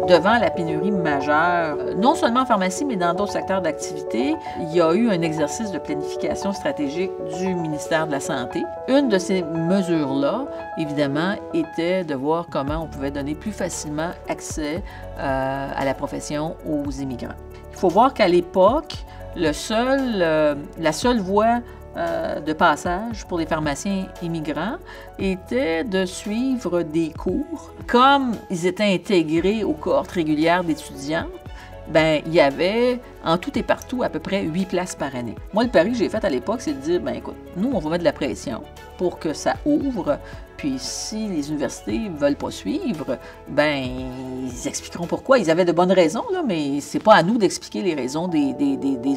Devant la pénurie majeure, non seulement en pharmacie, mais dans d'autres secteurs d'activité, il y a eu un exercice de planification stratégique du ministère de la Santé. Une de ces mesures-là, évidemment, était de voir comment on pouvait donner plus facilement accès à la profession aux immigrants. Il faut voir qu'à l'époque, la seule voie de passage pour les pharmaciens immigrants était de suivre des cours. Comme ils étaient intégrés aux cohortes régulières d'étudiants, ben il y avait en tout et partout à peu près 8 places par année. Moi, le pari que j'ai fait à l'époque, c'est de dire, ben écoute, nous, on va mettre de la pression pour que ça ouvre. Puis si les universités ne veulent pas suivre, ben ils expliqueront pourquoi. Ils avaient de bonnes raisons, là, mais c'est pas à nous d'expliquer les raisons des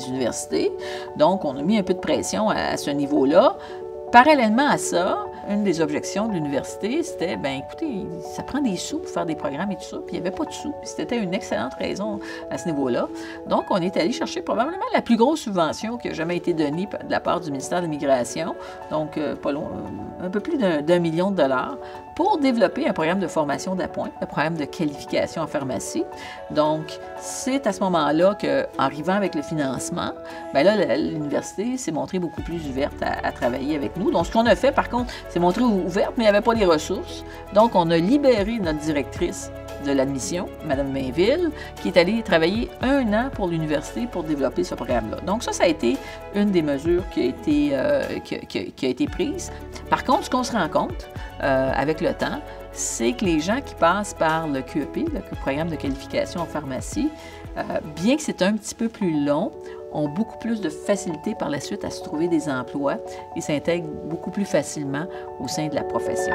universités. Donc, on a mis un peu de pression à ce niveau-là. Parallèlement à ça, une des objections de l'université, c'était, ben écoutez, ça prend des sous pour faire des programmes et tout ça, puis il n'y avait pas de sous. Puis c'était une excellente raison à ce niveau-là. Donc, on est allé chercher probablement la plus grosse subvention qui a jamais été donnée de la part du ministère de l'Immigration, donc pas loin, un peu plus d'1 million de dollars, pour développer un programme de formation d'appoint, un programme de qualification en pharmacie. Donc, c'est à ce moment-là qu'en arrivant avec le financement, bien là, l'université s'est montrée beaucoup plus ouverte à travailler avec nous. Donc, ce qu'on a fait, par contre, c'est montré ouverte, mais il n'y avait pas les ressources. Donc, on a libéré notre directrice de l'admission, Mme Mainville, qui est allée travailler 1 an pour l'université pour développer ce programme-là. Donc, ça a été une des mesures qui a été prise. Par contre, ce qu'on se rend compte avec le temps, c'est que les gens qui passent par le QEP, le programme de qualification en pharmacie, bien que c'est un petit peu plus long, ont beaucoup plus de facilité par la suite à se trouver des emplois et s'intègrent beaucoup plus facilement au sein de la profession.